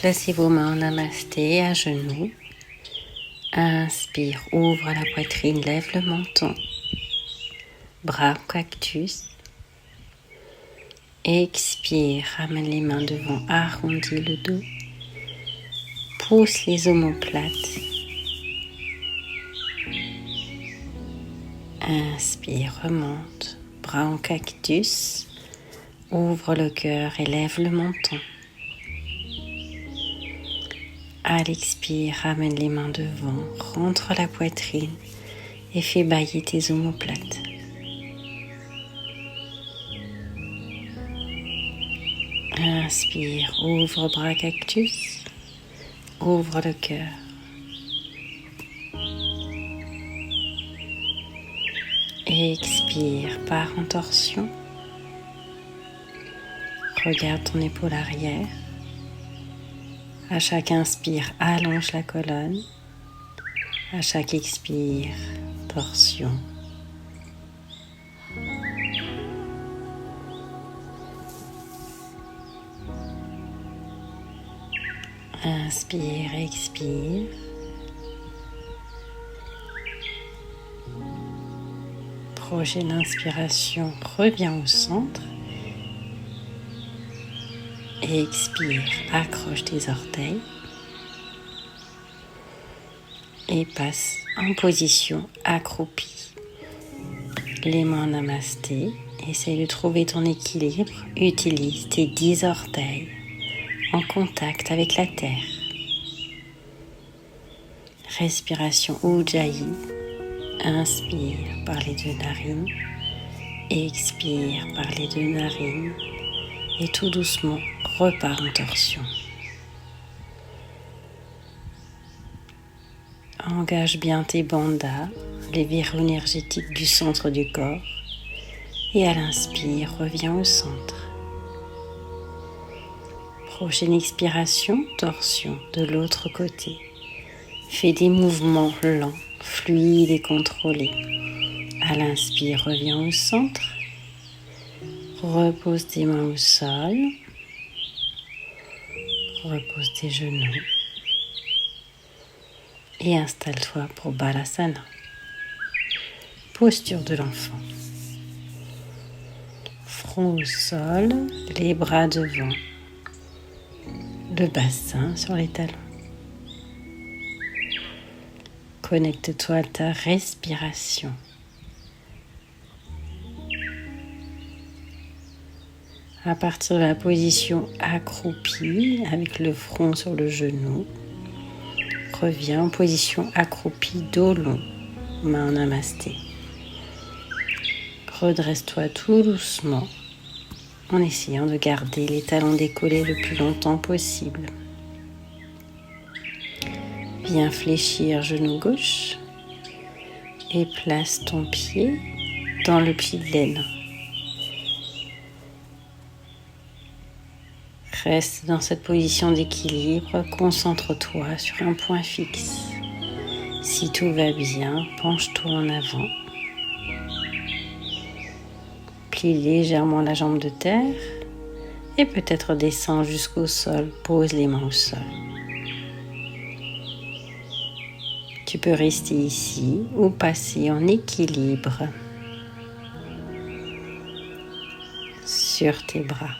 Placez vos mains en namasté à genoux. Inspire, ouvre la poitrine, lève le menton. Bras au cactus. Expire, ramène les mains devant, arrondis le dos. Pousse les omoplates. Inspire, remonte. Bras en cactus. Ouvre le cœur et lève le menton. À l'expire, ramène les mains devant, rentre la poitrine et fais bâiller tes omoplates. Inspire, ouvre bras cactus, ouvre le cœur. Expire, pars en torsion. Regarde ton épaule arrière. À chaque inspire, allonge la colonne. À chaque expire, torsion. Inspire, expire. Prochaine inspiration, reviens au centre. Et expire, accroche tes orteils. Et passe en position accroupie. Les mains en namasté. Essaye de trouver ton équilibre. Utilise tes 10 orteils en contact avec la terre. Respiration Ujjayi. Inspire par les 2 narines. Expire par les 2 narines. Et tout doucement, repars en torsion. Engage bien tes bandhas, les verrous énergétiques du centre du corps. Et à l'inspire, reviens au centre. Prochaine expiration, torsion de l'autre côté. Fais des mouvements lents, fluides et contrôlés. À l'inspire, reviens au centre. Repose tes mains au sol. Repose tes genoux. Et installe-toi pour Balasana. Posture de l'enfant. Front au sol, les bras devant. Le bassin sur les talons. Connecte-toi à ta respiration. À partir de la position accroupie, avec le front sur le genou, reviens en position accroupie, dos long, main en namasté. Redresse-toi tout doucement en essayant de garder les talons décollés le plus longtemps possible. Viens fléchir genou gauche et place ton pied dans le pli de laine. Reste dans cette position d'équilibre, concentre-toi sur un point fixe. Si tout va bien, penche-toi en avant. Plie légèrement la jambe de terre et peut-être descends jusqu'au sol, pose les mains au sol. Tu peux rester ici ou passer en équilibre sur tes bras.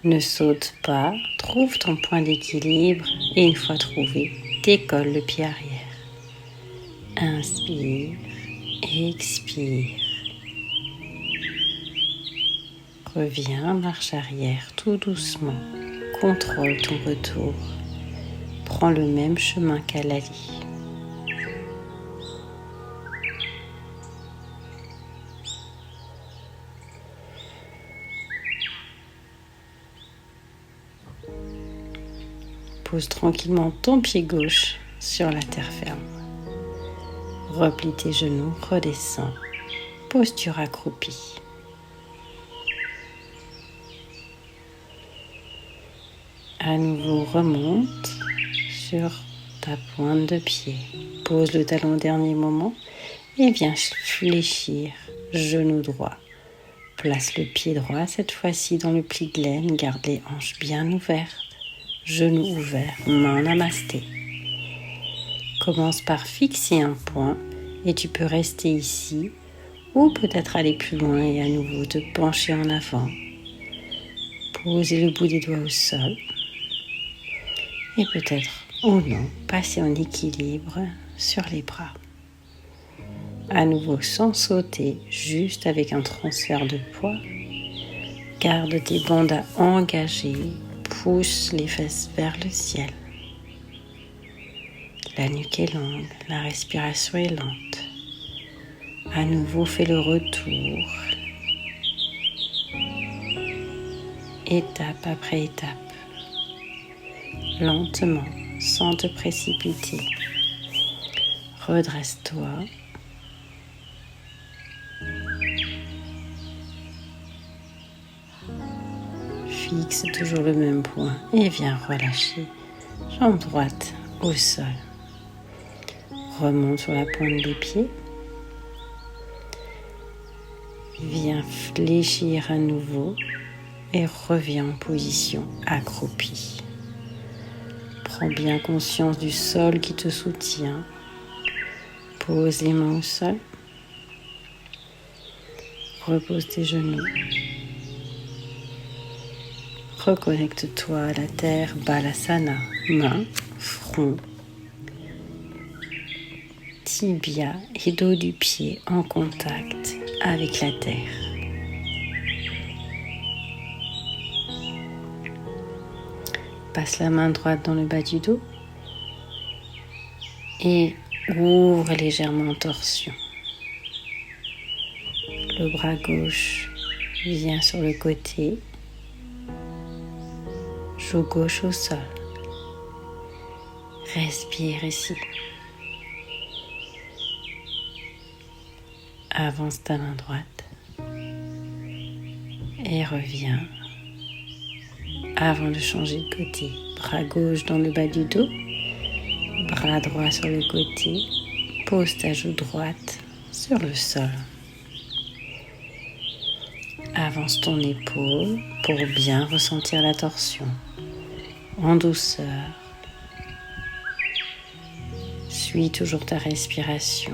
Ne saute pas, trouve ton point d'équilibre et une fois trouvé, décolle le pied arrière. Inspire, expire. Reviens, marche arrière tout doucement. Contrôle ton retour. Prends le même chemin qu'à l'allée. Pose tranquillement ton pied gauche sur la terre ferme. Replie tes genoux, redescends. Posture accroupie. À nouveau, remonte sur ta pointe de pied. Pose le talon au dernier moment et viens fléchir genou droit. Place le pied droit, cette fois-ci dans le pli de laine. Garde les hanches bien ouvertes. Genoux ouverts, main namasté. Commence par fixer un point et tu peux rester ici ou peut-être aller plus loin et à nouveau te pencher en avant. Poser le bout des doigts au sol et peut-être ou non passer en équilibre sur les bras. À nouveau sans sauter, juste avec un transfert de poids. Garde tes bandes engagées, pousse les fesses vers le ciel. La nuque est longue, la respiration est lente. À nouveau, fais le retour. Étape après étape. Lentement, sans te précipiter. Redresse-toi. Fixe toujours le même point et viens relâcher. Jambe droite au sol. Remonte sur la pointe des pieds. Viens fléchir à nouveau et reviens en position accroupie. Prends bien conscience du sol qui te soutient. Pose les mains au sol. Repose tes genoux. Reconnecte-toi à la terre, Balasana. Mains, front, tibia et dos du pied en contact avec la terre. Passe la main droite dans le bas du dos et ouvre légèrement en torsion. Le bras gauche vient sur le côté, joue gauche au sol. Respire ici. Avance ta main droite et reviens avant de changer de côté. Bras gauche dans le bas du dos, bras droit sur le côté, pose ta joue droite sur le sol. Avance ton épaule pour bien ressentir la torsion. En douceur, suis toujours ta respiration.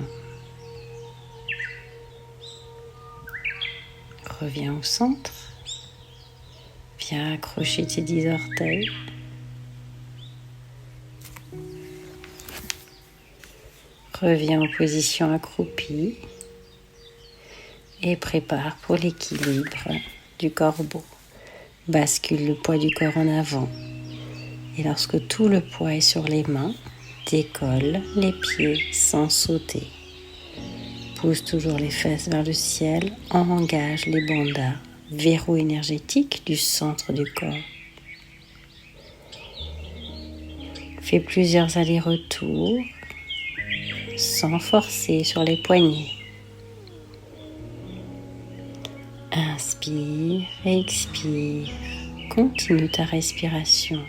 Reviens au centre. Viens accrocher tes 10 orteils. Reviens en position accroupie et prépare pour l'équilibre du corbeau. Bascule le poids du corps en avant et lorsque tout le poids est sur les mains, décolle les pieds sans sauter. Pousse toujours les fesses vers le ciel, engage les bandas, verrou énergétique du centre du corps. Fais plusieurs allers-retours sans forcer sur les poignets. Inspire, expire, continue ta respiration.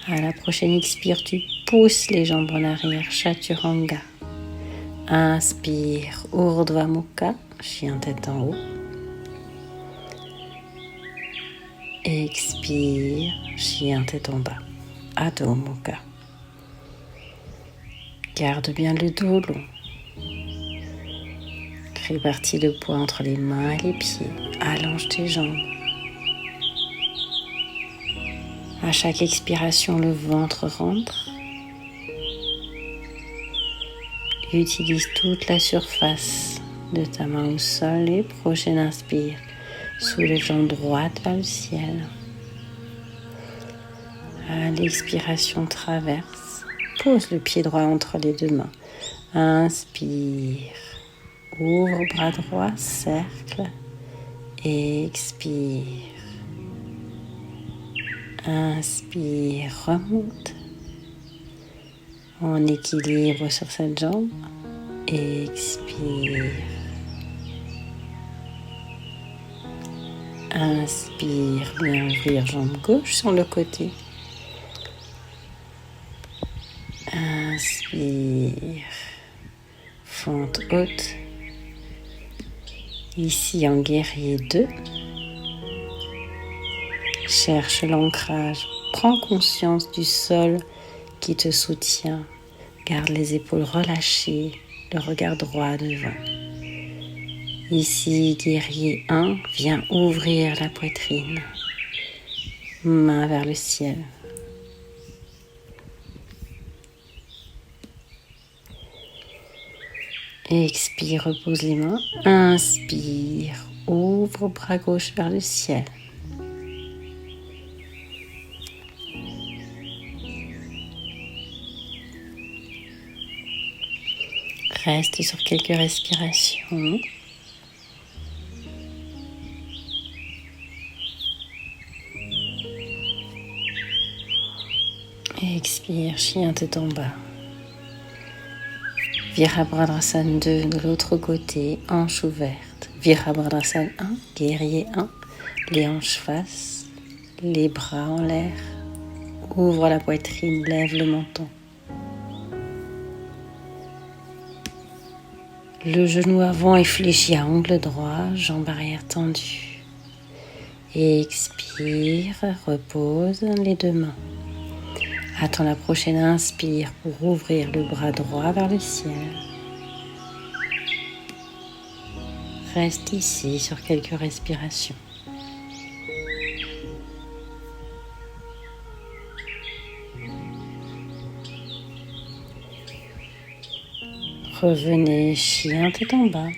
À la prochaine expire, tu pousses les jambes en arrière, Chaturanga. Inspire, Urdhva Mukha, chien tête en haut. Expire, chien tête en bas, Adho Mukha. Garde bien le dos long. Répartis le poids entre les mains et les pieds. Allonge tes jambes. À chaque expiration, le ventre rentre. Utilise toute la surface de ta main au sol et prochaine inspire. Soulève jambe droite vers le ciel. À l'expiration, traverse. Pose le pied droit entre les deux mains. Inspire. Ouvre bras droit, cercle. Expire. Inspire, remonte. En équilibre sur cette jambe. Expire. Inspire, bien ouvrir jambe gauche sur le côté. Inspire. Fente haute. Ici en guerrier 2. Cherche l'ancrage Prends conscience du sol qui te soutient. Garde les épaules relâchées, le regard droit devant. Ici, guerrier 1, viens ouvrir la poitrine. Main vers le ciel. Expire, repose les mains. Inspire, ouvre bras gauche vers le ciel. Reste sur quelques respirations. Expire, chien tête en bas. Virabhadrasana 2 de l'autre côté, hanche ouverte. Virabhadrasana 1, guerrier 1, les hanches face, les bras en l'air. Ouvre la poitrine, lève le menton. Le genou avant est fléchi à angle droit, jambe arrière tendue. Expire, repose les deux mains. Attends la prochaine inspire pour ouvrir le bras droit vers le ciel. Reste ici sur quelques respirations. Revenez, chien tête en bas.